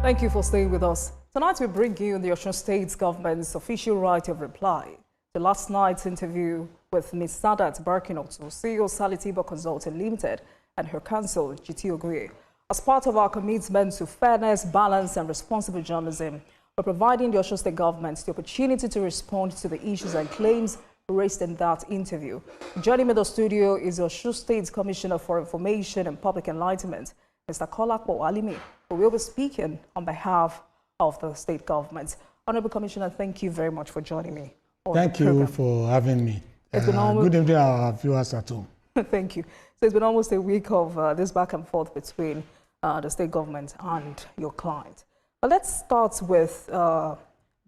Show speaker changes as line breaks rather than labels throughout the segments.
Thank you for staying with us. Tonight we bring you the Osun State Government's official right of reply to last night's interview with Ms. Sadat Barkinotu, CEO Salitibo Consulting Limited, and her counsel, G.T. Oguye. As part of our commitment to fairness, balance, and responsible journalism, we're providing the Osun State Government the opportunity to respond to the issues and claims raised in that interview. Joining me in the studio is the Osun State Commissioner for Information and Public Enlightenment, Mr. Kolakpo Alimi, who will be speaking on behalf of the state government. Honorable Commissioner, thank you very much for joining me.
Thank you for having me. Good evening, our viewers at home.
Thank you. So it's been almost a week of this back and forth between the state government and your client. But let's start with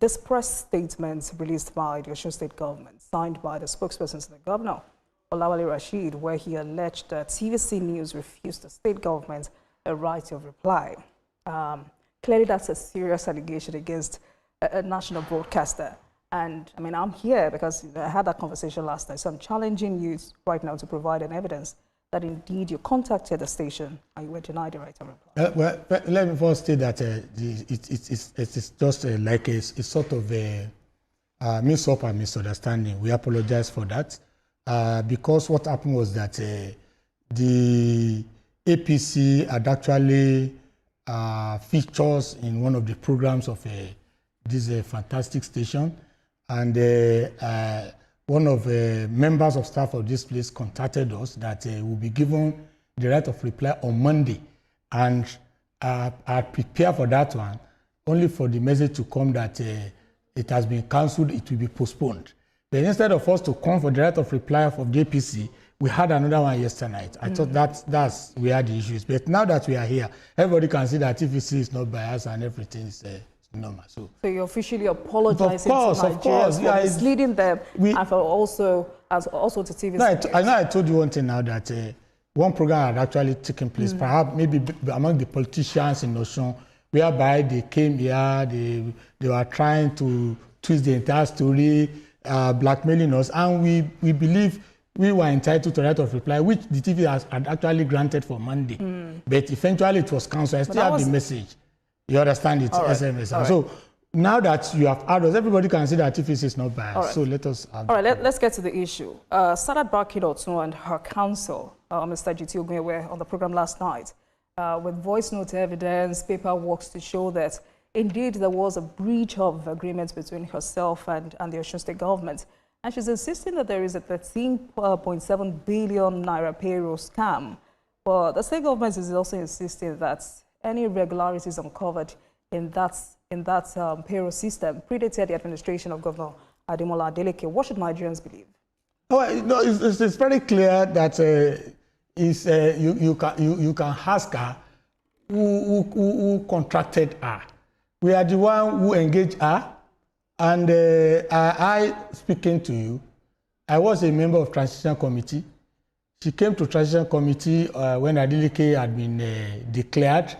this press statement released by the Osun State Government, signed by the spokesperson to the governor, Olawale Rashid, where he alleged that TVC News refused the state government a right of reply. Clearly, that's a serious allegation against a national broadcaster. And I mean, I'm here because I had that conversation last night. So I'm challenging you right now to provide an evidence that indeed you contacted the station and you were denied the right of reply.
Well, let me first state that it's just like a sort of a mix-up and misunderstanding. We apologize for that because what happened was that the APC had actually features in one of the programs of this fantastic station, and one of the members of staff of this place contacted us that will be given the right of reply on Monday, and I prepared for that one, only for the message to come that it has been cancelled, it will be postponed. But instead of us to come for the right of reply of the APC, we had another one yesterday night. I thought that's where the issue is. But now that we are here, everybody can see that TVC is not biased and everything is normal. So
you're officially apologizing to Nigerians for misleading them and for also to TVC.
I know I told you one thing now that one program had actually taken place, perhaps maybe among the politicians in Osun, whereby they came here, they were trying to twist the entire story, blackmailing us, and we believe we were entitled to right of reply, which the TV had actually granted for Monday. But eventually it was cancelled. I still have the message. You understand it, SMS.
Right.
So now that you have added us, everybody can see that TVC is not biased. So let us have
let's get to the issue. Sadat Barkinotu and her counsel, Mr. G.T. Oguye, were on the program last night with voice note evidence, paperwork to show that indeed there was a breach of agreement between herself and the Osun State Government. And she's insisting that there is a 13.7 billion naira payroll scam. But the state government is also insisting that any irregularities uncovered in that payroll system predated the administration of Governor Ademola Adeleke. What should Nigerians believe?
Oh, no, it's very clear that you can ask her who contracted her. We are the one who engaged her. And I speaking to you, I was a member of transition committee. She came to transition committee when Adeleke had been declared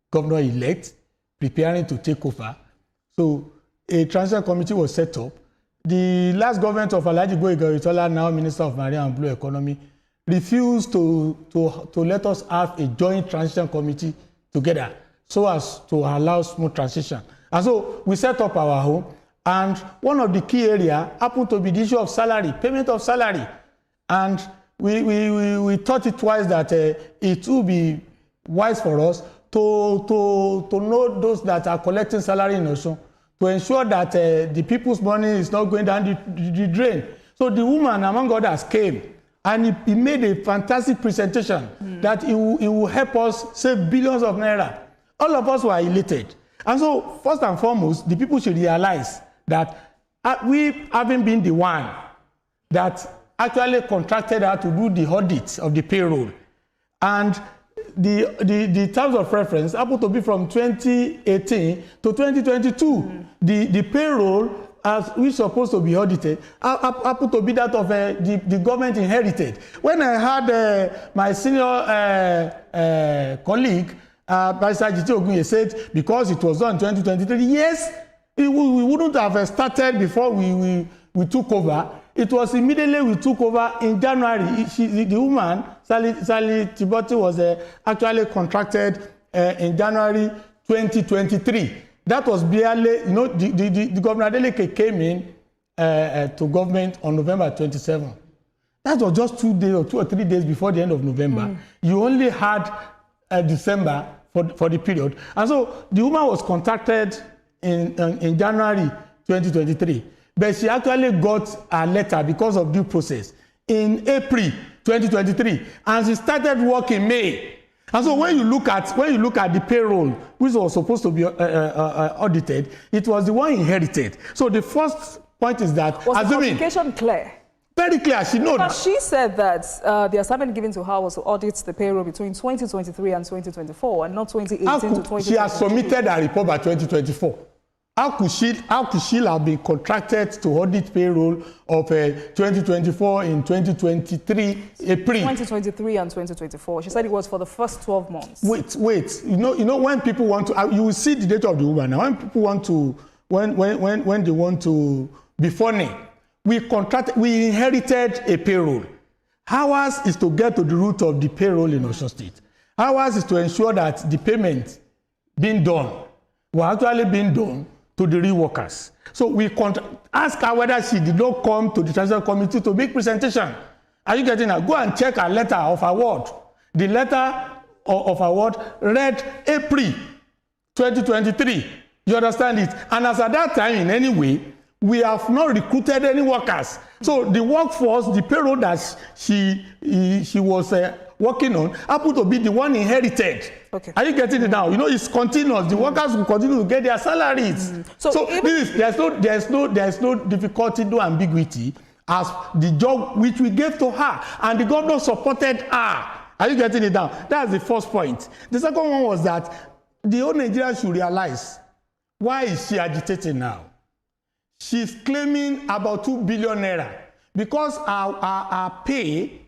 governor-elect, preparing to take over. So a transition committee was set up. The last government of Alhaji Goyitola, now Minister of Marine and Blue Economy, refused to let us have a joint transition committee together so as to allow smooth transition. And so we set up our home. And one of the key areas happened to be the issue of salary, payment of salary. And we thought it twice that it would be wise for us to know those that are collecting salary in Osun, to ensure that the people's money is not going down the drain. So the woman, among others, came and he made a fantastic presentation that it will help us save billions of naira. All of us were elated. And so, first and foremost, the people should realize that we haven't been the one that actually contracted her to do the audit of the payroll. And the terms of reference happen to be from 2018 to 2022. The payroll, which is supposed to be audited, happen to be that of the government inherited. When I had my senior colleague, Barrister G.T. Oguye, said because it was done in 2023, yes, we wouldn't have started before we took over. It was immediately we took over in January. The woman, Sally Tiboti, was actually contracted in January 2023. That was barely, you know, the Governor Adeleke came in to government on November 27. That was just 2 days or 2 or 3 days before the end of November. You only had December for the period. And so the woman was contacted in January 2023. But she actually got a letter because of due process in April 2023. And she started work in May. And so when you look at the payroll, which was supposed to be audited, it was the one inherited. So the first point is that,
was the communication clear?
Very clear. She knows.
But she said that the assignment given to her was to audit the payroll between 2023 and 2024, and not 2018 to 2022.
She has submitted a report by 2024. How could she have been contracted to audit payroll of 2024 in 2023 April?
2023 and 2024. She said it was for the first 12 months.
Wait. You know when people want to, you will see the data of the woman now. When people want to, when they want to be funny, we inherited a payroll. Ours is to get to the root of the payroll in Osun State. Ours is to ensure that the payment being done were actually being done to the real workers. So we ask her whether she did not come to the Transition Committee to make presentation. Are you getting that? Go and check her letter of award. The letter of award read April 2023. You understand it? And as at that time, in any way, we have not recruited any workers. So the workforce, the payroll that she was working on, happened to be the one inherited. Okay. Are you getting it now? You know, it's continuous. The workers will continue to get their salaries. So there's no difficulty, no ambiguity as the job which we gave to her, and the governor supported her. Are you getting it now? That's the first point. The second one was that the whole Nigeria should realize, why is she agitating now? She's claiming about 2 billion naira because our pay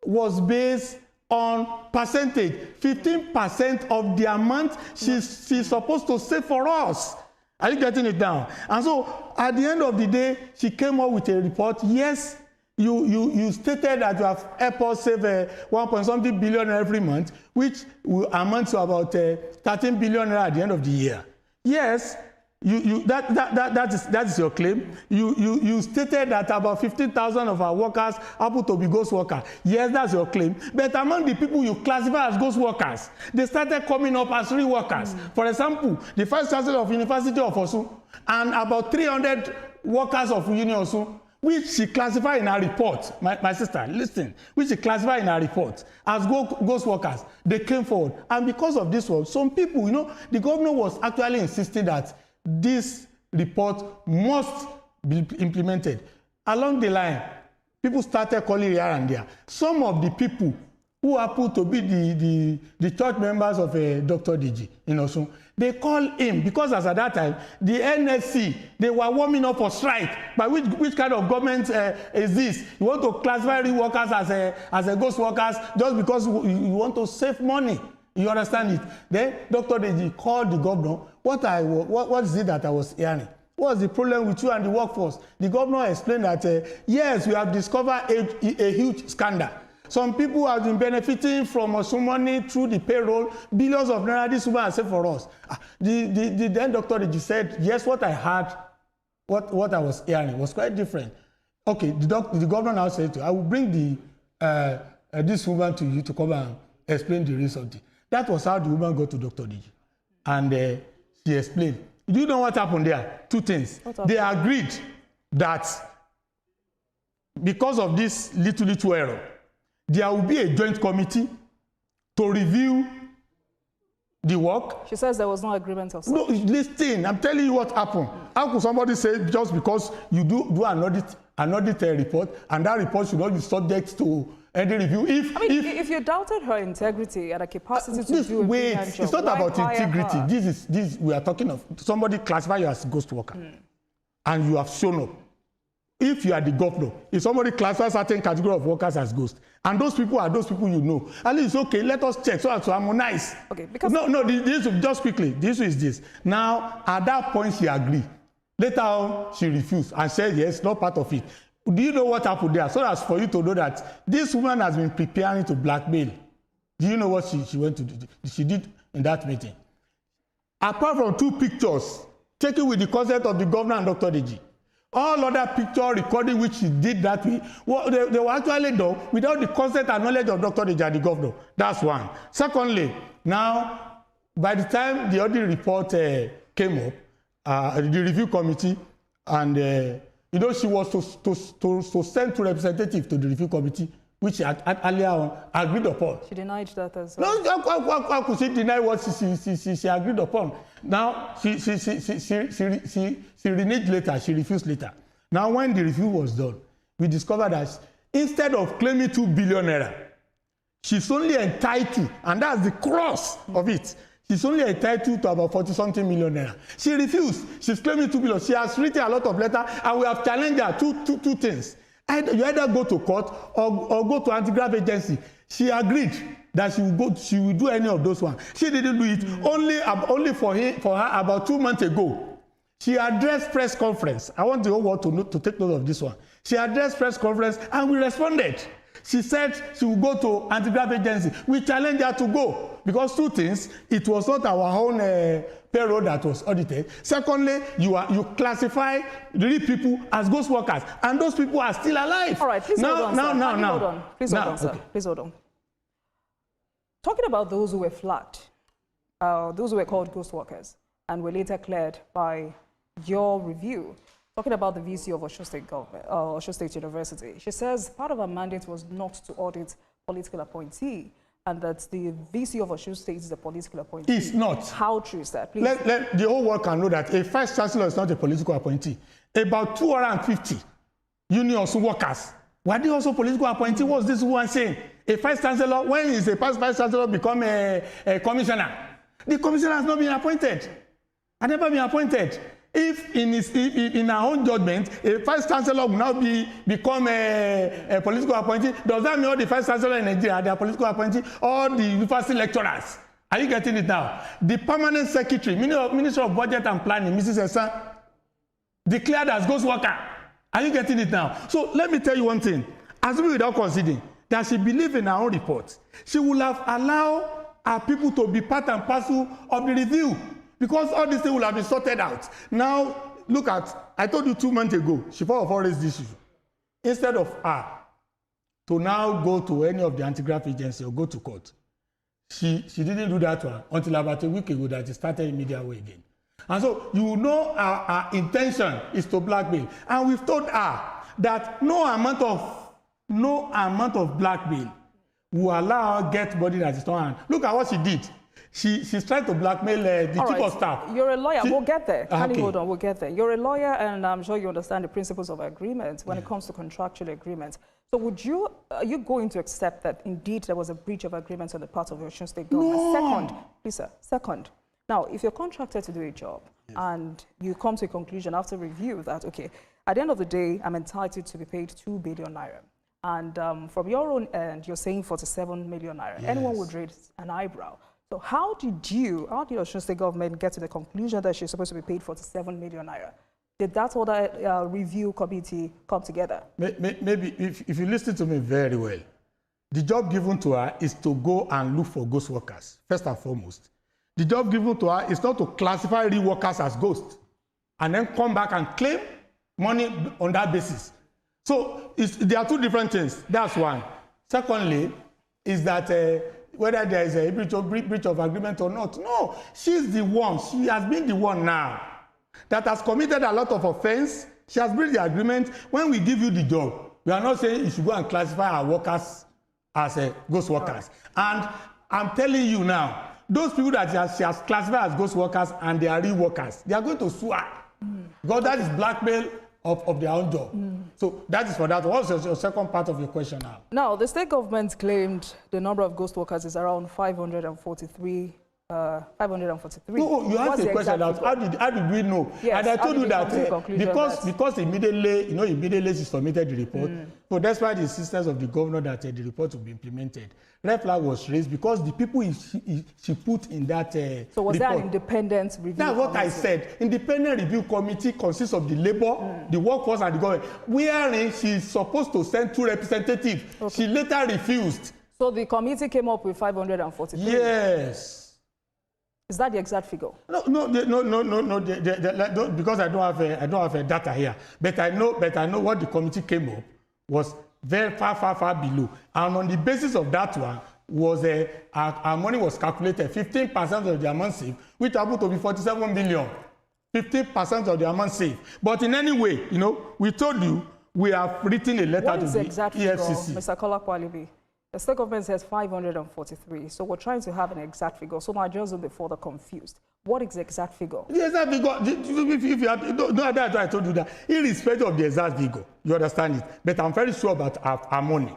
was based on percentage, 15% of the amount she's supposed to save for us. Are you getting it down? And so at the end of the day, she came up with a report. Yes, you stated that you have helped us save 1.something billion every month, which will amount to about 13 billion at the end of the year. Yes. That is your claim. You stated that about 15,000 of our workers happen to be ghost workers. Yes, that's your claim. But among the people you classify as ghost workers, they started coming up as real workers. For example, the Vice Chancellor of University of Osun and about 300 workers of Union Osun, which she classified in her report, my sister, listen, which she classified in her report as ghost workers, they came forward. And because of this one, some people, you know, the governor was actually insisting that this report must be implemented. Along the line, people started calling here and there. Some of the people who happen to be the church members of Dr. DG in Osun, they call him because as at that time, the NSC, they were warming up for strike. But which kind of government is this? You want to classify real workers as a ghost workers just because you want to save money. You understand it? Then Dr. DG called the governor. What is it that I was hearing? What's the problem with you and the workforce? The governor explained that, yes, we have discovered a huge scandal. Some people have been benefiting from Osun money through the payroll, billions of naira this woman has saved for us. Then Dr. DG said, yes, what I heard, what I was hearing was quite different. Okay, the governor now said to you, I will bring this woman to you to come and explain the result. That was how the woman got to Dr. DG. And she explained. Do you know what happened there? Two things. They agreed that because of this little error, there will be a joint committee to review the work. She says there was no agreement of such. No, listen, I'm telling you what happened. How could somebody say just because you do an audit report, and that report should not be subject to any review? If you doubted her integrity and her capacity to do a brilliant job, it's not about integrity. This we are talking of somebody classified you as a ghost worker, and you have shown up. If you are the governor, if somebody classifies certain category of workers as ghosts, and those people are those people you know, at least okay, let us check so as to harmonize. Okay, because the issue, just quickly, the issue is this. Now, at that point, she agreed. Later on, she refused and said yes, not part of it. Do you know what happened there? So as for you to know that this woman has been preparing to blackmail. Do you know what she went to do? She did in that meeting? apart from 2 pictures taken with the consent of the governor and Dr. Deji. All other picture recording which he did that way, well, they were actually done without the consent and knowledge of Dr. Deji and the governor. That's one. Secondly, now, by the time the audit report came up, the review committee, and you know, she was to send 2 representatives to the review committee, which she had earlier on agreed upon.
She denied that as well.
No, how could she deny what she agreed upon? Now, she reneged later, she refused later. Now, when the review was done, we discovered that instead of claiming 2 billion naira, she's only entitled, and that's the cross of it, she's only entitled to about 40-something million naira. She refused. She's claiming 2 billion. She has written a lot of letters, and we have challenged her two things. You either go to court or go to anti-graft agency. She agreed that she will do any of those ones. She didn't do it. Only for her about 2 months ago. She addressed press conference. I want the whole world to take note of this one. She addressed press conference and we responded. She said she will go to anti-graft agency. We challenged her to go because 2 things. It was not our own payroll that was audited. Secondly, you classify the people as ghost workers, and those people are still alive.
All right, please hold on, sir. Hold on. Please hold on, sir.
Okay.
Please hold on. Talking about those who were flagged, those who were called ghost workers, and were later cleared by your review. Talking about the VC of Osun State Government, Osun State University, she says part of her mandate was not to audit political appointee, and that the VC of Osun State is a political appointee.
It's not.
How true is that? Please.
Let the whole world can know that a vice chancellor is not a political appointee. About 250 union workers, were they also political appointee? What's this one saying? A vice chancellor, when is a vice chancellor become a commissioner? The commissioner has not been appointed. Has never been appointed. If in our own judgment, a vice chancellor will now become a political appointee, does that mean all the vice chancellors in Nigeria they are political appointee? All the university lecturers? Are you getting it now? The permanent secretary, Minister of Budget and Planning, Mrs. Esan, declared as ghost worker. Are you getting it now? So let me tell you one thing. Assuming without considering that she believed in her own report, she would have allowed her people to be part and parcel of the review. Because all these things will have been sorted out. Now, look at, I told you 2 months ago, she first of all raised this issue. Instead of her to now go to any of the anti-graft agency or go to court, she didn't do that one until about a week ago that she started in media way again. And so, you know our intention is to blackmail. And we've told her that no amount of blackmail will allow her to get body that is not hand. Look at what she did. She's trying to blackmail the chief of staff.
You're a lawyer. We'll get there.
Okay.
Hold on. We'll get there. You're a lawyer, and I'm sure you understand the principles of agreement when it comes to contractual agreements. So are you going to accept that indeed there was a breach of agreement on the part of the Osun State Government?
No.
Second, please, sir. Second, now, if you're contracted to do a job and you come to a conclusion after review that, okay, at the end of the day, I'm entitled to be paid 2 billion naira. And from your own end, you're saying 47 million naira.
Yes.
Anyone would raise an eyebrow. So how did Osun State Government get to the conclusion that she's supposed to be paid 47 million naira? Did that other review committee come together?
Maybe if you listen to me very well, the job given to her is to go and look for ghost workers, first and foremost. The job given to her is not to classify real workers as ghosts and then come back and claim money on that basis. So there are 2 different things. That's one. Secondly, is that whether there is a breach of agreement or not. No, she's the one. She has been the one now that has committed a lot of offense. She has breached the agreement. When we give you the job, we are not saying you should go and classify our workers as ghost workers. And I'm telling you now, those people that she has classified as ghost workers and they are real workers, they are going to sue her. Because that is blackmail of their own job. So that is for that. What's your second part of your question now? Now,
the state government claimed the number of ghost workers is around 543. 543.
No, you asked a question about how did we know?
Yes,
and I told you that because immediately she submitted the report. So that's why the insistence of the governor that the report will be implemented. Red flag was raised because the people she put in that
So was
report,
that an independent review?
That's what I said. Independent review committee consists of the labor, the workforce, and the government. Wherein she's supposed to send 2 representatives. Okay. She later refused.
So the committee came up with 543.
Yes.
Is that the exact figure?
No. Because I don't have data here. But I know what the committee came up was very far below. And on the basis of that one, was our money was calculated 15% of the amount saved, which happened to be 47 billion. 15% of the amount saved. But in any way, we told you we have written a letter to the EFCC.
Mr. Kola Kwalibi, the state government says 543. So we're trying to have an exact figure. So Nigerians will be further confused. What is the exact figure? The exact figure,
if you have, that's why I told you that, irrespective of the exact figure, you understand it. But I'm very sure about our money.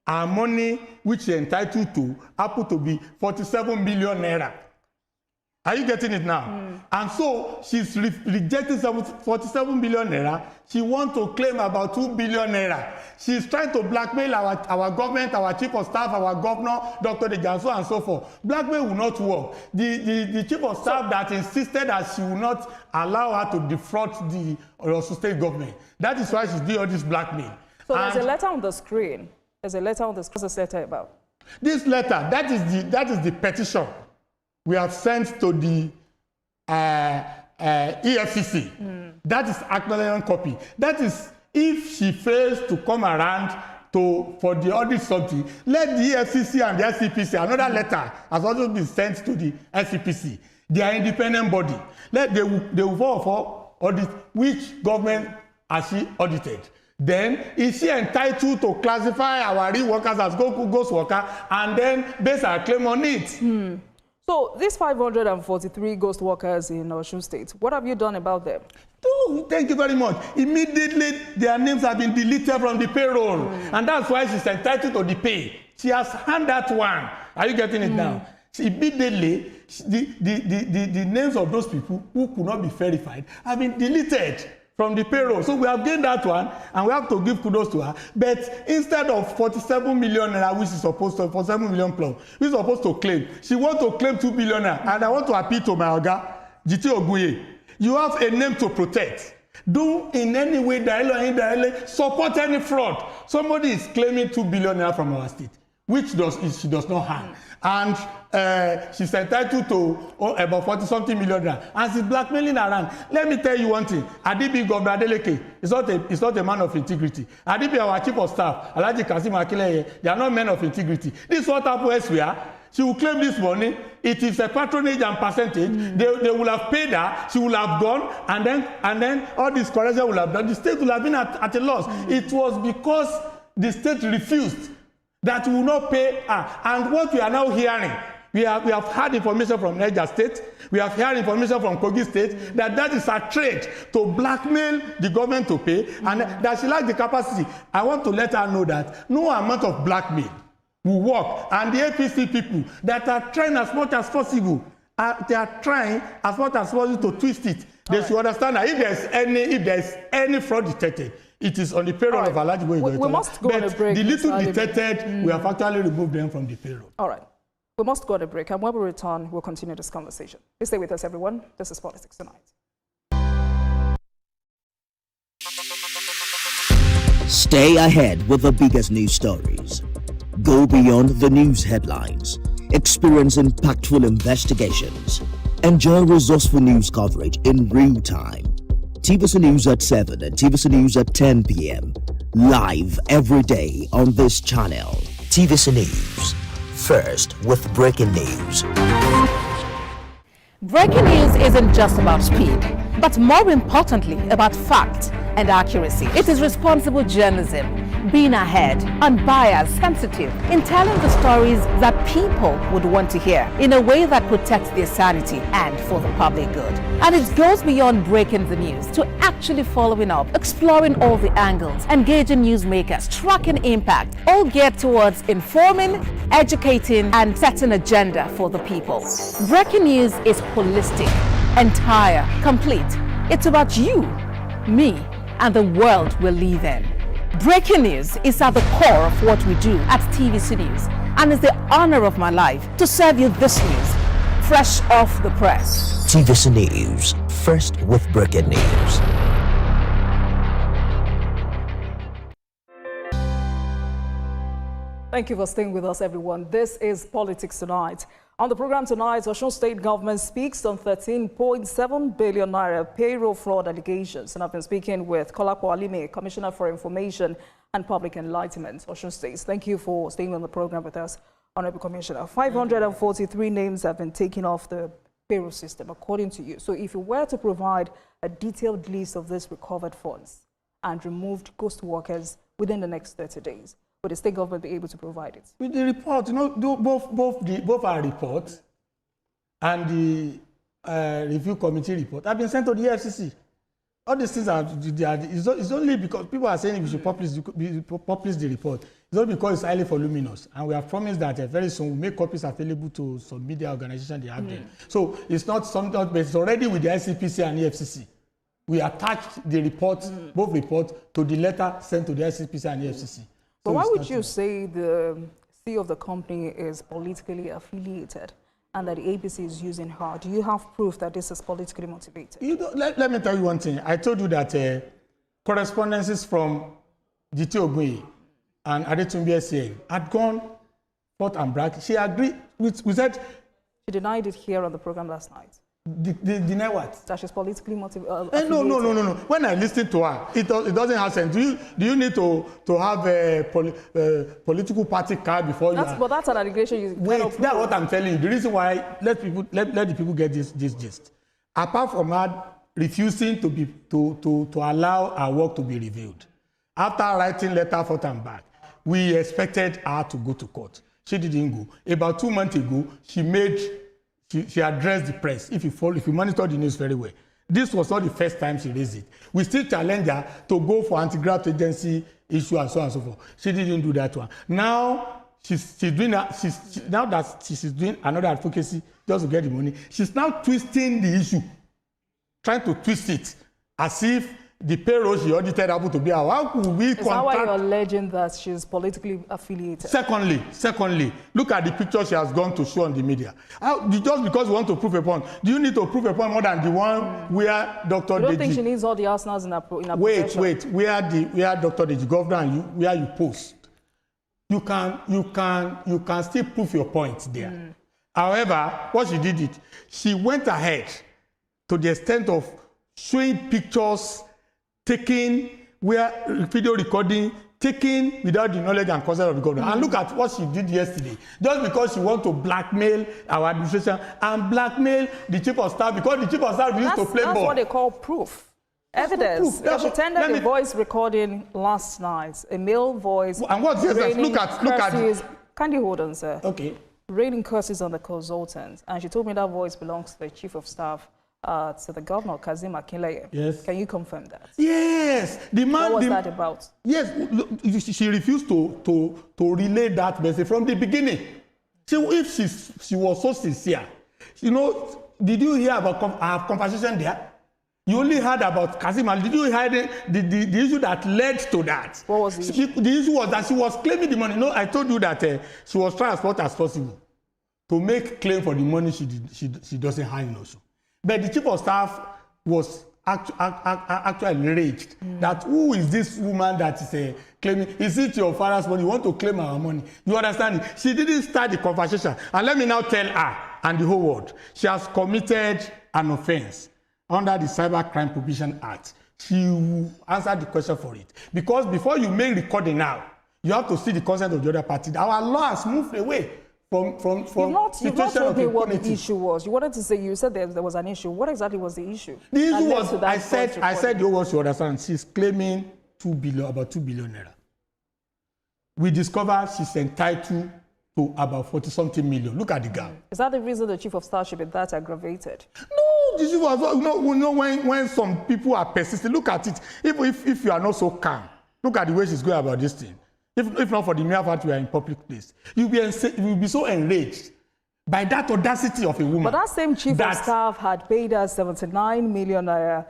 Our money, which is entitled to, happen to be 47 billion naira. Are you getting it now? And so she's rejecting 47 billion naira. She wants to claim about 2 billion naira. She's trying to blackmail our government, our chief of staff, our governor, Dr. Dejanso, and so forth. Blackmail will not work. The chief of staff that insisted that she will not allow her to defraud the Osun State Government. That is why she's doing all this blackmail.
So there's a letter on the screen. There's a letter on the screen. What's this letter about?
This letter, that is the petition we have sent to the EFCC. That is acknowledgement copy. That is, if she fails to come around for the audit something, let the EFCC and the SCPC, another letter has also been sent to the SCPC. They are independent body. They will for audit which government has she audited. Then is she entitled to classify our real workers as ghost worker and then base our claim on it?
So these 543 ghost workers in Osun State, what have you done about them?
Oh, thank you very much. Immediately, their names have been deleted from the payroll. And that's why she's entitled to the pay. She has had that one. Are you getting it now? Immediately, the names of those people who could not be verified have been deleted from the payroll. So we have gained that one, and we have to give kudos to her. But instead of 47 million naira, which is supposed to, 47 million plus, which is supposed to claim, she wants to claim 2 billion naira. And I want to appeal to my Oga, GT Oguye. You have a name to protect. Do in any way, directly or indirectly, support any fraud. Somebody is claiming 2 billion naira from our state, which she does not have. And she's entitled to about 40-something million naira. And she's blackmailing around. Let me tell you one thing. Adibi Govt Adeleke is not a man of integrity. Adibi, our chief of staff, Alhaji Kasim Akileye, they are not men of integrity. This is what happened elsewhere. She will claim this money. It is a patronage and percentage. They will have paid her. She will have gone, and then all this correction will have done. The state will have been at a loss. It was because the state refused that will not pay her. And what we are now hearing, we have had information from Niger State, we have heard information from Kogi State, that is a trade to blackmail the government to pay, and that she lacks the capacity. I want to let her know that no amount of blackmail will work. And the APC people that are trying as much as possible, they are trying as much as possible to twist it. They should understand that if there's any fraud detected, it is on the payroll of Alhaji Boy.
We must go on a break.
The little detected, we have actually removed them from the payroll.
All right. We must go on a break, and when we return, we'll continue this conversation. Please stay with us, everyone. This is Politics Tonight.
Stay ahead with the biggest news stories. Go beyond the news headlines. Experience impactful investigations. Enjoy resourceful news coverage in real time. TVC News at 7 and TVC News at 10 p.m. Live every day on this channel. TVC News. First with breaking news.
Breaking news isn't just about speed, but more importantly about fact and accuracy. It is responsible journalism, being ahead, unbiased, sensitive, in telling the stories that people would want to hear in a way that protects their sanity and for the public good. And it goes beyond breaking the news to actually following up, exploring all the angles, engaging newsmakers, tracking impact, all geared towards informing, educating, and setting agenda for the people. Breaking news is holistic, entire, complete. It's about you, me, and the world we live in. Breaking news is at the core of what we do at TVC News, and it's the honor of my life to serve you this news, fresh off the press.
TVC News, first with breaking news.
Thank you for staying with us, everyone. This is Politics Tonight. On the program tonight, Osun State Government speaks on 13.7 billion naira payroll fraud allegations. And I've been speaking with Kolapo Alime, Commissioner for Information and Public Enlightenment, Osun State. Thank you for staying on the program with us, Honorable Commissioner. 543 names have been taken off the payroll system, according to you. So if you were to provide a detailed list of these recovered funds and removed ghost workers within the next 30 days, would the state government be able to provide it?
With the report, you know, both our reports and the review committee report have been sent to the FCC. All these things it's only because people are saying we should publish the report. It's only because it's highly voluminous, and we have promised that very soon we'll make copies available to some media organizations they have them. So it's not something, but it's already with the ICPC and the FCC. We attached the reports, both reports, to the letter sent to the ICPC and the FCC.
So why would you say the CEO of the company is politically affiliated and that the APC is using her? Do you have proof that this is politically motivated?
Let me tell you one thing. I told you that correspondences from GT Ogunye and Adetunbi SCA had gone forth and back. She agreed. We said...
She denied it here on the program last night.
Deny what?
That she's politically motivated.
No. When I listen to her, it doesn't have sense. Do you need to have a political party card before you?
But that's an allegation.
Wait, that's what I'm telling you. The reason why let the people get this gist. Apart from her refusing to allow our work to be reviewed, after writing letter forth and back, we expected her to go to court. She didn't go. About 2 months ago, she addressed the press. If you monitor the news very well, this was not the first time she raised it. We still challenge her to go for anti-graft agency issue and so on and so forth. She didn't do that one. Now she's doing another advocacy just to get the money. She's now twisting the issue, trying to twist it as if the payroll she audited happened to be her. How could we
contact? Is that why you're alleging that she's politically affiliated?
Secondly, look at the picture she has gone to show on the media. Just because you want to prove a point, do you need to prove a point more than the one where Dr. Deji...
You don't think she needs all the arsenals in her possession?
Wait, where Dr. Deji Govt and you, where you post, you can still prove your point there. However, what she did she went ahead to the extent of showing pictures taken video recording taken without the knowledge and consent of the government. And look at what she did yesterday. Just because she wants to blackmail our administration and blackmail the chief of staff, because the chief of staff used to play ball.
That's what they call proof. Evidence. She tendered a voice recording last night, a male voice.
And what's this? Look at.
Can you hold on, sir?
Okay.
Raining curses on the consultant, and she told me that voice belongs to the chief of staff. To the governor, Kazim Akinleye.
Yes.
Can you confirm that?
Yes. The man.
What was that about?
Yes. She refused to relay that message from the beginning. So if she was so sincere, you know, did you hear about our conversation there? You only heard about Kazim. Did you hear the issue that led to that?
What was the issue?
The issue was that she was claiming the money. No, I told you that she was trying as much as possible to make claim for the money she doesn't have in Osun. But the chief of staff was actually enraged that who is this woman that is claiming? Is it your father's money? You want to claim our money? You understand it? She didn't start the conversation. And let me now tell her and the whole world, she has committed an offense under the Cybercrime Prohibition Act. She will answer the question for it. Because before you make recording now, you have to see the consent of the other party. Our law has moved away from
You've not told me what the issue was. You wanted to say, you said there was an issue. What exactly was the issue?
The issue was, I said you want to understand, she's claiming about 2 billion naira. We discovered she's entitled to about 40-something million. Look at the gap.
Is that the reason the chief of staff should be that aggravated?
No, this was when some people are persistent. Look at it. If you are not so calm, look at the way she's going about this thing. If not for the mere fact we are in public place, you'll be so enraged by that audacity of a woman.
But that same chief of staff had paid us 79 million naira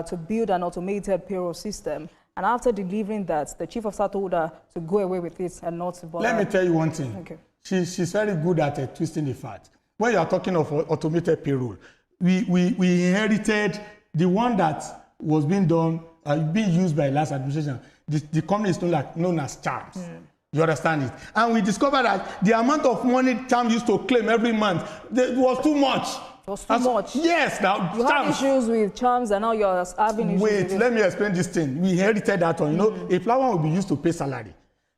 to build an automated payroll system. And after delivering that, the chief of staff told her to go away with it and not to bother.
Let me tell you one thing.
Okay.
She's very good at twisting the fact. When you are talking of automated payroll, we inherited the one that was being done, being used by last administration. The company is known as Charms. You understand it? And we discovered that the amount of money Cham used to claim every month was too much.
It was too much.
Yes. Now,
you had issues with Chams and now you're having issues
Wait,
with it.
let me explain this thing. We inherited that one. You know, a platform will be used to pay salary.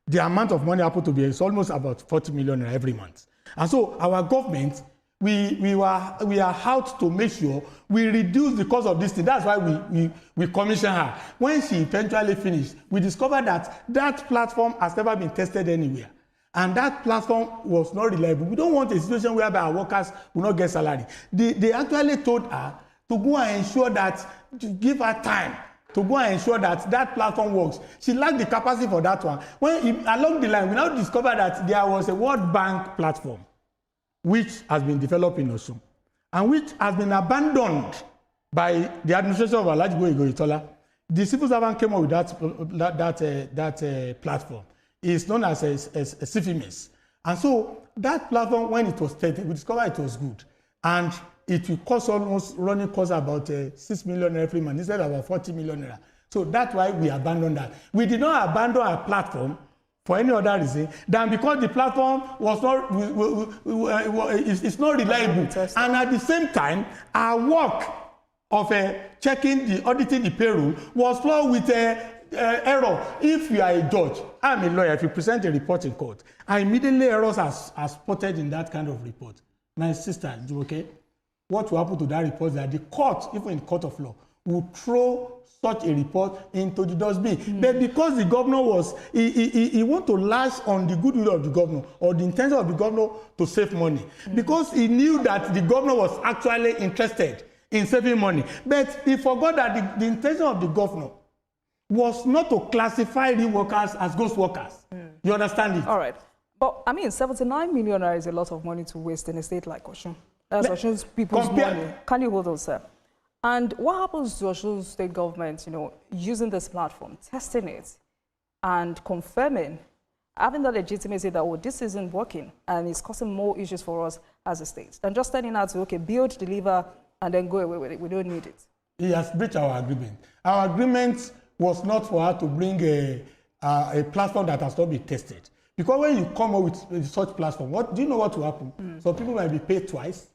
The amount of money happened to be, it's almost about 40 million every month. And so our government, we are out to make sure we reduce the cost of this thing. That's why we commission her. When she eventually finished, we discovered that that platform has never been tested anywhere. And that platform was not reliable. We don't want a situation whereby our workers will not get salary. They actually told her to go and ensure that, to give her time to go and ensure that that platform works. She lacked the capacity for that one. Along the line, we now discovered that there was a World Bank platform which has been developed in Osun and which has been abandoned by the administration of Alhaji Goyitola. The civil servant came up with that platform. It's known as a CFMS. And so that platform, when it was tested, we discovered it was good. And it will cost almost, running cost about 6 million every month instead of about 40 million. So that's why we abandoned that. We did not abandon our platform for any other reason than because the platform was not, it's not reliable. And at the same time, our work of checking auditing the payroll was flawed with error. If you are a judge, I'm a lawyer, if you present a report in court, and immediately errors are spotted in that kind of report. My sister, okay, what will happen to that report is that the court, even in the court of law, will throw such a report into the dustbin. But because the governor was, he want to lash on the goodwill of the governor or the intention of the governor to save money. Because he knew that the governor was actually interested in saving money. But he forgot that the intention of the governor was not to classify the workers as ghost workers. You understand it?
All right. But, I mean, 79 million is a lot of money to waste in a state like Osun. That's Osun's people's money. Can you hold on, sir? And what happens to Osun State Government, you know, using this platform, testing it, and confirming, having the legitimacy that, oh, this isn't working, and it's causing more issues for us as a state, than just standing out to, okay, build, deliver, and then go away with it. We don't need it. He
has breached our agreement. Our agreement was not for her to bring a platform that has not been tested. Because when you come up with such platform, do you know what will happen? Some people might be paid twice.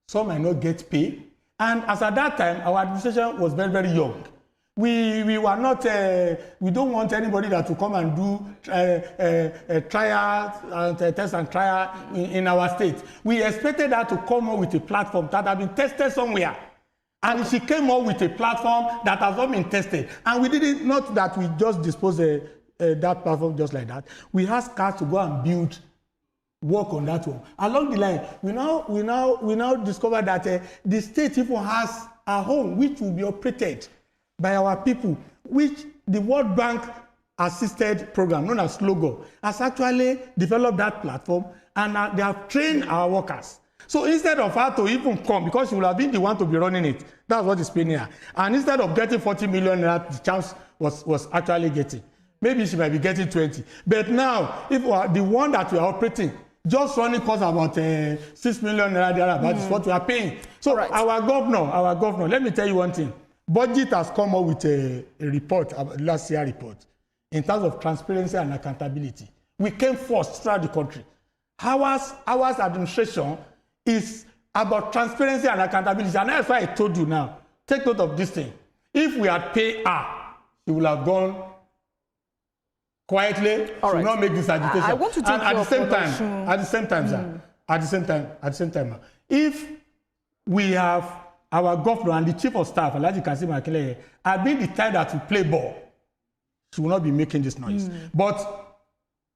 Some might not get paid. And as at that time, our administration was very, very young. We were not, we don't want anybody that will come and do trial, test and trial in our state. We expected her to come up with a platform that had been tested somewhere. And she came up with a platform that has not been tested. And we did it, not that we just disposed that platform just like that. We asked her to go and build, work on that one. Along the line, we now discover that the state even has a home which will be operated by our people, which the World Bank assisted program known as LOGO has actually developed that platform, and they have trained our workers. So instead of her to even come, because she would have been the one to be running it, that's what is paying her. And instead of getting 40 million, the chance was actually getting. Maybe she might be getting 20. But now, if the one that we are operating, just running costs about 6 million naira, that is what we are paying. So our governor, let me tell you one thing. Budget has come up with a report, last year report, in terms of transparency and accountability. We came first throughout the country. Our administration is about transparency and accountability. And that's why I told you now, take note of this thing. If we had paid her, she would have gone quietly, she will not make this agitation. I want to take at the same time, if we have our governor and the chief of staff, Alhaji Kasim Akinleye, have been the time that we play ball, she will not be making this noise. But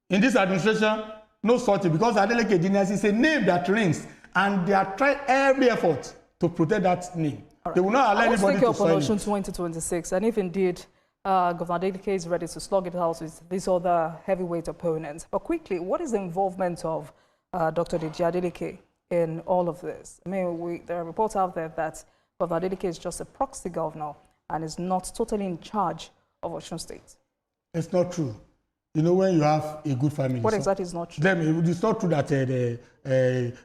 in this administration, no such thing, because Adeleke Genius is a name that rings, and they are trying every effort to protect that name. They will not allow anybody to soil it.
2026, and if indeed Governor Adeleke is ready to slug it out with these other heavyweight opponents. But quickly, what is the involvement of Dr. Adeleke in all of this? I mean, there are reports out there that Governor Adeleke is just a proxy governor and is not totally in charge of Osun State.
It's not true. You know, when you have a good family.
What exactly is not true?
It's not true that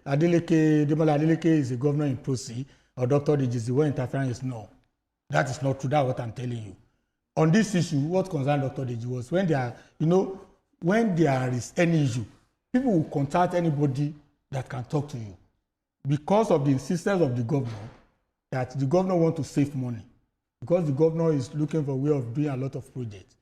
Adeleke is a governor in proxy, or Dr. Deji is the one interfering. No, that is not true. That's what I'm telling you. On this issue, what concerned Dr. Deji was when they are, you know, when there is any issue, people will contact anybody that can talk to you. Because of the insistence of the governor, that the governor wants to save money, because the governor is looking for a way of doing a lot of projects.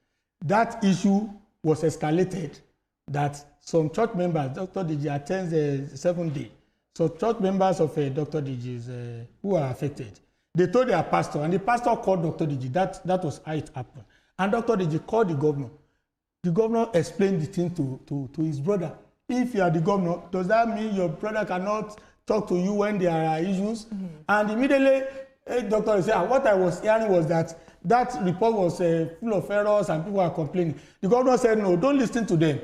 That issue was escalated that some church members, Dr. Diji attends the 7th day. So church members of Dr. Diji's who are affected, they told their pastor, and the pastor called Dr. Diji. That was how it happened. And Dr. Diji called the governor. The governor explained the thing to his brother. If you are the governor, does that mean your brother cannot talk to you when there are issues? Mm-hmm. And immediately, doctor said, what I was hearing was that report was full of errors and people are complaining. The governor said, no, don't listen to them.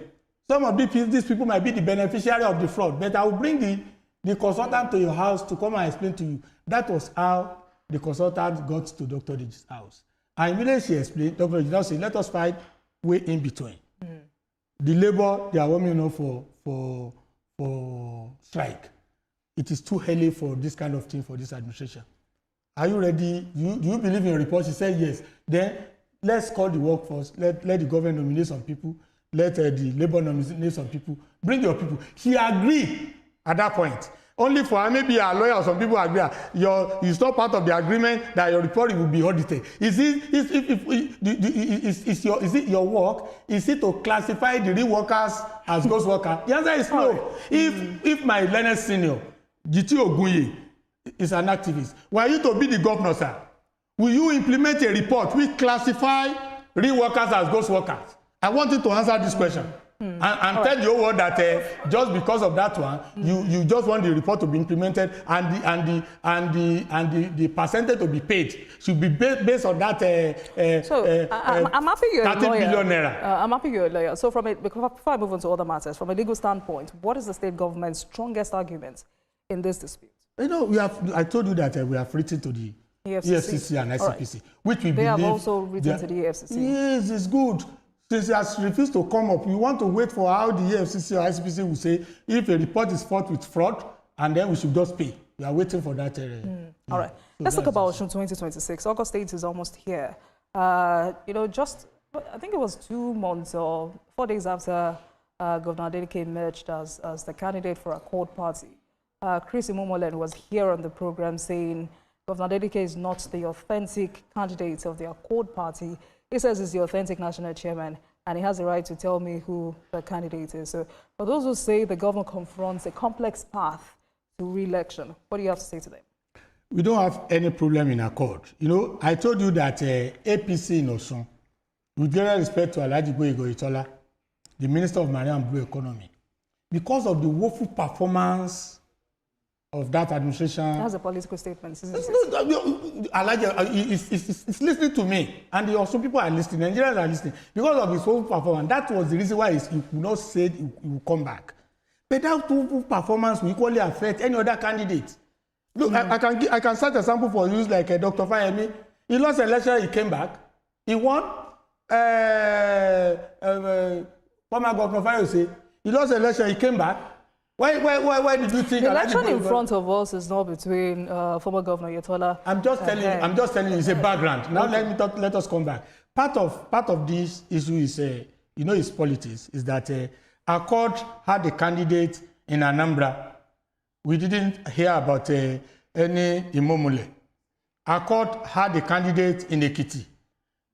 Some of these people might be the beneficiary of the fraud, but I will bring the consultant to your house to come and explain to you. That was how the consultant got to Dr. Diji's house. And immediately she explained, Dr. Diji said, let us find way in between. Mm. The labor, they are warming up for strike. It is too early for this kind of thing for this administration. Are you ready? Do you believe in your report? She said yes. Then let's call the workforce. Let the government nominate some people. Let the labor nominate some people. Bring your people. She agreed at that point. Only for maybe a lawyer or some people agree. It's not part of the agreement that your report will be audited. Is it your work? Is it to classify the real workers as ghost workers? The answer is no. If my learned senior, GT Ogunye, is an activist, were you to be the governor, sir, will you implement a report which classify real workers as ghost workers? I want you to answer this question. And tell the whole world that just because of that one, you just want the report to be implemented and the percentage to be paid should be based on that.
I'm happy you're a lawyer.
30 billion naira.
I'm happy you're a lawyer. So before I move on to other matters, from a legal standpoint, what is the state government's strongest argument in this dispute?
You know, I told you that we have written to the EFCC and ICPC, right, which we believe. They
have also written to the EFCC.
Yes, it's good. Since he has refused to come up, we want to wait for how the EFCC or ICPC will say if a report is fought with fraud, and then we should just pay. We are waiting for that.
All right. So let's talk about Osun 2026. August 8 is almost here. Just, I think it was 2 months or 4 days after Governor Adeleke emerged as the candidate for a Accord party. Chris Imomolen was here on the program saying Governor Adeleke is not the authentic candidate of the Accord party. He says he's the authentic national chairman, and he has the right to tell me who the candidate is. So for those who say the governor confronts a complex path to re-election, what do you have to say to them?
We don't have any problem in Accord. You know, I told you that APC in Osun, with great respect to Alhaji Boyego Itola, the Minister of Marine and Blue Economy, because of the woeful performance of that administration.
That's a political statement, isn't it?
It's listening to me, and also people are listening. Nigerians are listening because of his woeful performance. That was the reason why he could not say he will come back. But that woeful performance will equally affect any other candidate. Look, I can cite a sample for use like Dr. Fayemi. He lost an election, he came back, he won. Former Governor Fayemi, he lost an election, he came back. Why did you think?
The election in front of us is not between former Governor Yetola.
I'm just telling you, it's a background. Now let us come back. Part of this issue is, is politics. Is that Accord had a candidate in Anambra. We didn't hear about any Imomole. Accord had a candidate in Ekiti.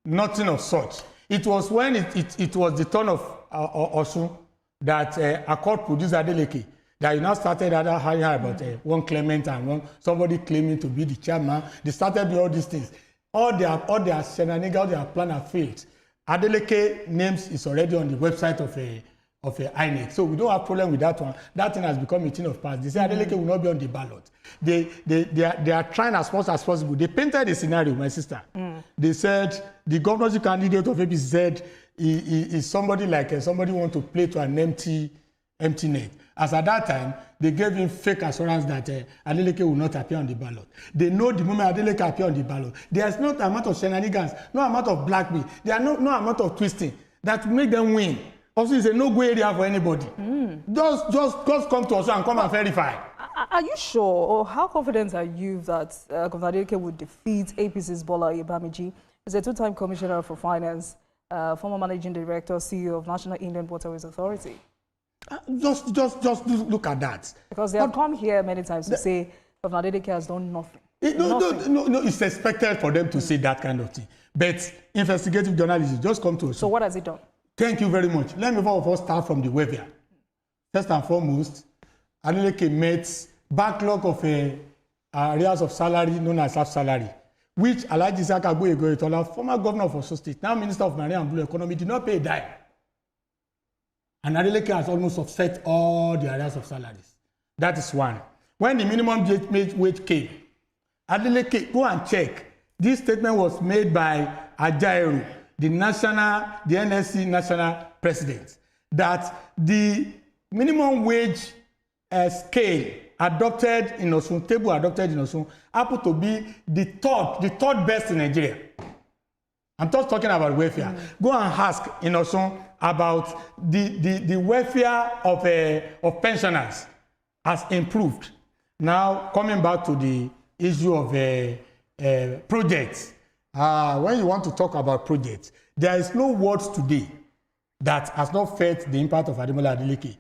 Nothing of such. It was when it was the turn of Osun that Accord produced Adeleke. That you now started hearing about one claimant and somebody claiming to be the chairman. They started doing all these things. All their shenanigans, all their plan have failed. Adeleke names is already on the website of INEC. So we don't have problem with that one. That thing has become a thing of past. They say Adeleke will not be on the ballot. They are trying as much as possible. They painted a scenario, my sister. They said the governorship candidate of APC said is somebody like somebody want to play to an empty net. As at that time, they gave him fake assurance that Adeleke will not appear on the ballot. They know the moment Adeleke appear on the ballot, there's no amount of shenanigans, no amount of blackmail, there are no amount of twisting that will make them win. Also, it's a no-go area for anybody. Just come to us and come and verify.
Are you sure, or how confident are you that Governor Adeleke would defeat APC's Bola Ibamiji? He's a 2-time commissioner for finance, former Managing Director, CEO of National Inland Waterways Authority.
Just look at that.
Because they have come here many times to say Governor Adeleke has done nothing.
No, it's expected for them to say that kind of thing. But investigative journalism just come to us.
So what has he done?
Thank you very much. Let me first start from the welfare. First and foremost, Adeleke met backlog of areas of salary known as half salary, which Alhaji Isaka Agboyega, former governor of Osun State, now Minister of Marine and Blue Economy, did not pay a dime. And Adeleke has almost offset all the areas of salaries. That is one. When the minimum wage came, Adeleke, go and check. This statement was made by Ajaero, the NSC national president, that the minimum wage scale adopted in Osun, happened to be the third best in Nigeria. I'm just talking about welfare. Go and ask in Osun about the welfare of pensioners has improved. Now, coming back to the issue of projects, when you want to talk about projects, there is no word today that has not felt the impact of Ademola Adeleke.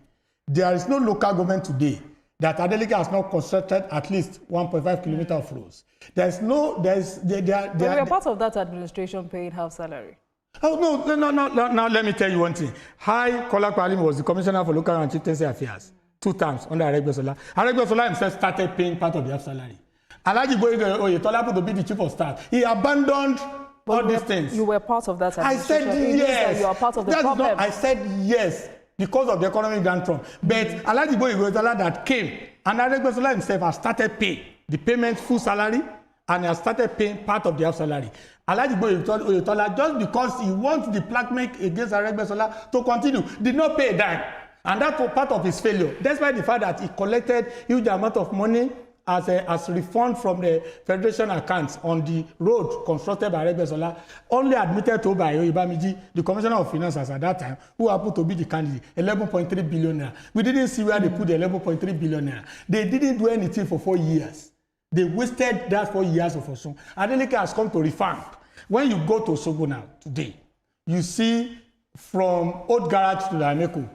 There is no local government today that Adeleke has not constructed at least 1.5 kilometers of roads. But we are part of that administration paying half salary. Oh, no. Now let me tell you one thing. Kola Kwalim was the Commissioner for Local and Chieftaincy Affairs 2 times under Aregbesola. Aregbesola himself started paying part of the half salary. Alhaji Oyetola happened to be the chief of staff. He abandoned all these things. You
were part of that administration.
I said yes.
You are part of the problem.
I said yes because of the economic downturn. But Alhaji Oyetola that came, and Aregbesola himself has started paying the payment full salary, and he has started paying part of the half salary. Alhaji Oyetola, just because he wants the blackmail against Aregbesola to continue, did not pay a dime. And that was part of his failure. Despite the fact that he collected huge amount of money as refund from the federation accounts on the road constructed by Aregbesola, only admitted to by Oyebamiji, the commissioner of finances at that time, who happened to be the candidate, 11.3 billion naira. We didn't see where they put the 11.3 billion naira. They didn't do anything for 4 years. They wasted that 4 years of Osun. Adeleke has come to refund. When you go to Osogbo now, today, you see from Old Garage to Lameko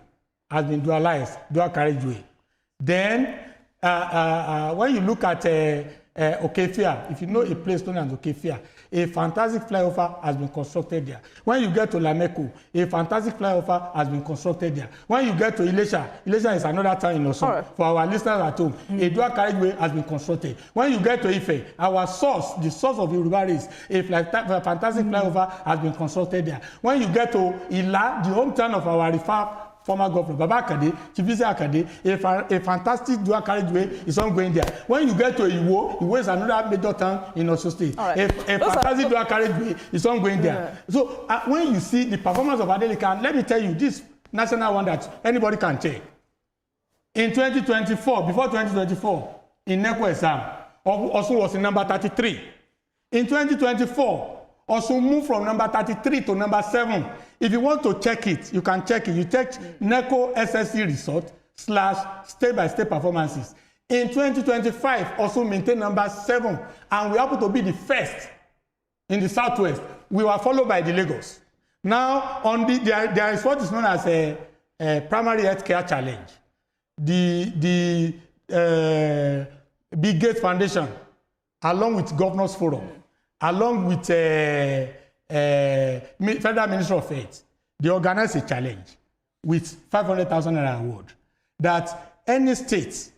has been dualized, dual carriageway. Then, when you look at Okefia, if you know a place known as Okefia, a fantastic flyover has been constructed there. When you get to Lameko, a fantastic flyover has been constructed there. When you get to Ilesha, Ilesha is another town in Osun. Right. For our listeners at home, a dual carriageway has been constructed. When you get to Ife, our source, the source of Yoruba race, a fantastic flyover has been constructed there. When you get to Ila, the hometown of our former governor, Baba Akade, Chibisi Akade, a fantastic dual carriageway is ongoing there. When you get to Iwo is another major town in Osun State. Right. A fantastic dual carriageway is ongoing there. Yeah. So when you see the performance of Adeleke, let me tell you, this national one that anybody can check. In 2024, before 2024, in NECO exam, Osun was in number 33. In 2024, Osun moved from number 33 to number 7. If you want to check it, you can check it. You check NECO SSC result / state-by-state performances. In 2025, Osun maintained number 7, and we happen to be the first in the southwest. We were followed by the Lagos. Now, there is what is known as a primary health care challenge. The Big Gate Foundation, along with Governors Forum, along with Federal Ministry of Health, they organized a challenge with 500,000 naira award that any state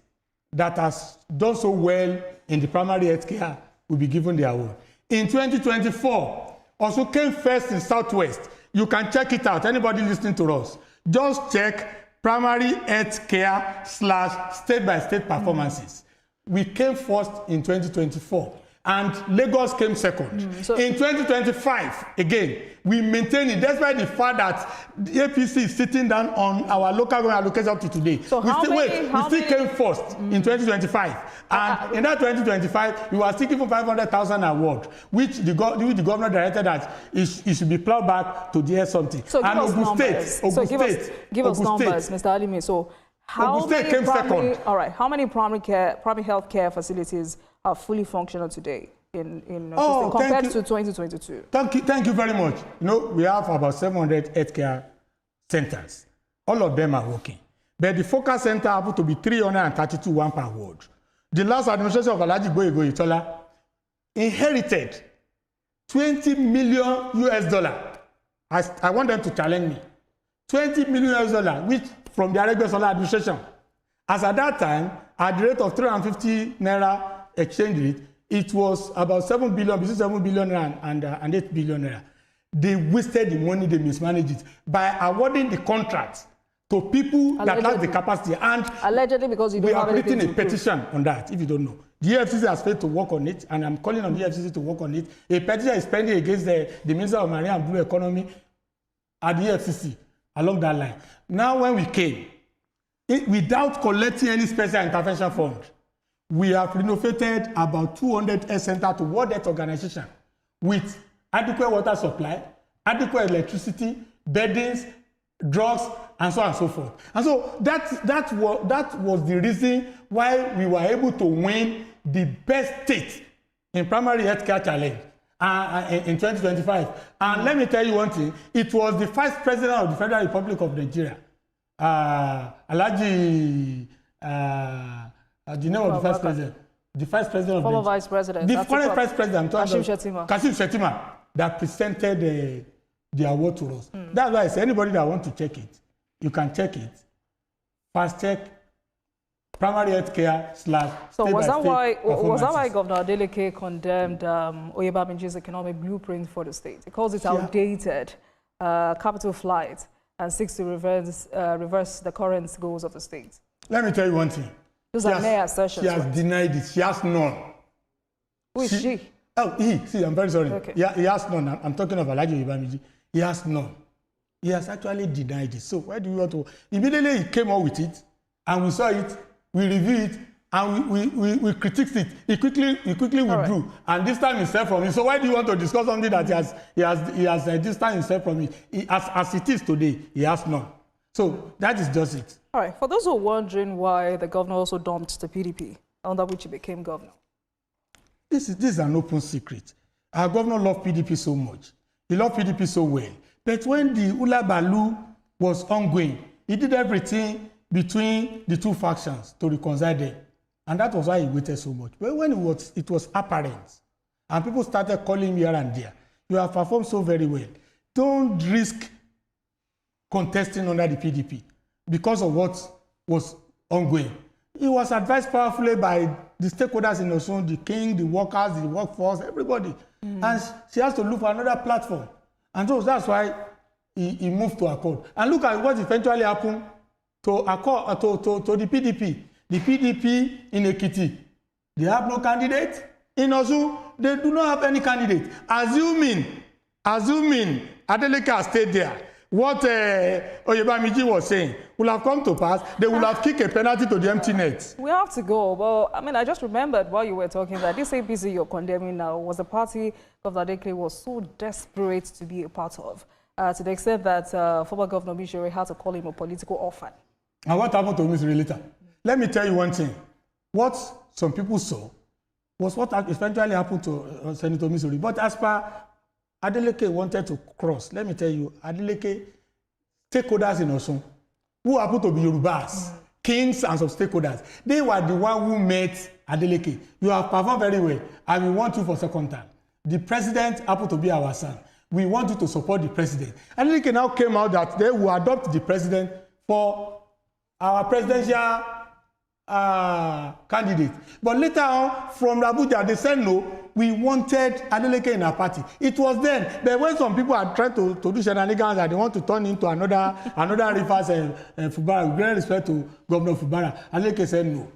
that has done so well in the primary health care will be given the award. In 2024, also came first in Southwest. You can check it out. Anybody listening to us, just check primary health care / state-by-state performances. We came first in 2024. And Lagos came second. So in 2025, again, we maintain it, despite the fact that the APC is sitting down on our local government allocation up to today. So we still came first in 2025. And in that 2025, we were still given 500,000 award, which the governor directed that it should be plowed back to the air something.
So give us numbers. Give us numbers, Mr. Alimi. So how many primary health care facilities are fully functional today? in compared to 2022?
Thank you very much. You know, we have about 700 healthcare centers. All of them are working. But the focus center happened to be 332 one per ward. The last administration of Alhaji Gboyega Oyetola inherited $20 million. I want them to challenge me. $20 million, which from the Aregbesola administration. As at that time, at the rate of 350 naira exchange rate, it was about 7 billion, between 7 billion and 8 billion naira. They wasted the money, they mismanaged it by awarding the contracts to people that have the capacity. And
allegedly, because you don't have anything to prove.
We are creating a petition on that, if you don't know. The EFCC has failed to work on it, and I'm calling on the EFCC to work on it. A petition is pending against the Minister of Marine and Blue Economy at the EFCC along that line. Now, when we came, without collecting any special intervention fund, we have renovated about 200 health centers to World Health Organization with adequate water supply, adequate electricity, beddings, drugs, and so on and so forth. And so that was the reason why we were able to win the best state in primary healthcare challenge in 2025. And let me tell you one thing, it was the Vice President of the Federal Republic of Nigeria, Alhaji, the name of the Vice President? The Vice President of
former Vice President.
The current Vice President,
Kasim Shettima.
Kasim Shettima, that presented the award to us. That's why I say anybody that wants to check it, you can check it. Fast check, primary health care /
So was that why Governor Adeleke condemned Oyebamiji's economic blueprint for the state? He calls it outdated, capital flight, and seeks to reverse the current goals of the state. Let
me tell you one thing.
Those are mere assertions.
She has denied it. She has none.
Who is she?
Oh, see, I'm very sorry.
Okay.
He has none. I'm talking of Alhaji Oyebamiji. He has none. He has actually denied it. So why do you want to? Immediately he came out with it, and we saw it, we reviewed it, and we critiqued it. He quickly withdrew, right, and distanced himself from it. So why do you want to discuss something that he has distanced himself from it? As it is today, he has none. So that is just it.
All right. For those who are wondering why the governor also dumped the PDP, under which he became governor.
This is an open secret. Our governor loved PDP so much. He loved PDP so well. But when the Ula Balu was ongoing, he did everything between the two factions to reconcile them. And that was why he waited so much. But when it was apparent, and people started calling him here and there, you have performed so very well. Don't risk contesting under the PDP because of what was ongoing. He was advised powerfully by the stakeholders in Osun, the king, the workers, the workforce, everybody. And she has to look for another platform. And so that's why he moved to Accord. And look at what eventually happened to Accord, to the PDP. The PDP in Ekiti, they have no candidate. In Osun, they do not have any candidate. Assuming Adeleke has stayed there, what Oyebamiji was saying will have come to pass. They will have kicked a penalty to the empty net.
We have to go. Well, I mean, I just remembered while you were talking that this APC you're condemning now was a party Govt Adeleke was so desperate to be a part of, to the extent that former Governor Bishore had to call him a political orphan.
And what happened to Ms. Relita? Let me tell you one thing. What some people saw was what eventually happened to Senator Missouri. But as per Adeleke wanted to cross, let me tell you, Adeleke stakeholders in Osun, who happened to be Yorubas, kings and some stakeholders, they were the one who met Adeleke. You have performed very well, and we want you for second time. The president happened to be our son. We want you to support the president. Adeleke now came out that they will adopt the president for our presidential candidate. But later on, from Abuja, they said no, we wanted Adeleke in our party. It was then. But when some people are trying to do shenanigans and they want to turn into another Rivers Fubara, with great respect to Governor Fubara, Adeleke said no.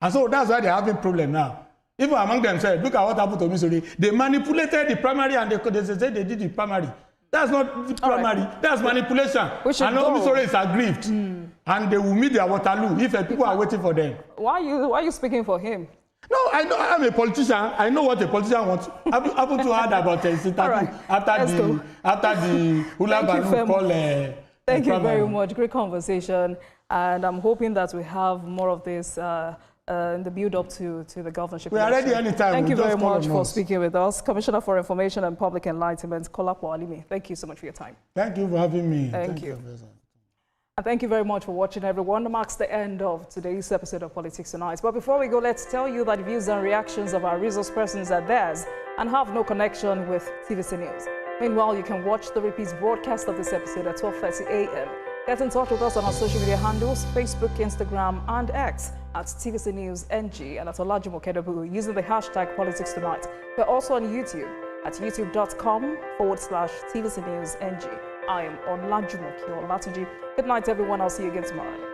And so that's why they're having problem now. Even among themselves, look at what happened to Missouri. They manipulated the primary and they said they did the primary. That's not the primary. Right. That's manipulation. And no Missouri is aggrieved. And they will meet their Waterloo if people are waiting for them.
Why are you speaking for him?
No, I know I'm a politician. I know what a politician wants. I've been to heard about after the Ula Balu call.
Thank you very much. Great conversation. And I'm hoping that we have more of this in the build-up to the governorship.
We are ready anytime.
Thank you very much for
us.
speaking with us. Commissioner for Information and Public Enlightenment, Kolapo Alimi. Thank you so much for your time.
Thank you for having me.
Thank you. And thank you very much for watching, everyone. That marks the end of today's episode of Politics Tonight. But before we go, let's tell you that views and reactions of our resource persons are theirs and have no connection with TVC News. Meanwhile, you can watch the repeat broadcast of this episode at 12:30 a.m. Get in touch with us on our social media handles, Facebook, Instagram, and X at TVC News NG and at Olajumo Kedobu using the hashtag Politics Tonight. We're also on YouTube at youtube.com/TVC News NG. I am Olajumo Kedobu. Good night, everyone. I'll see you again tomorrow.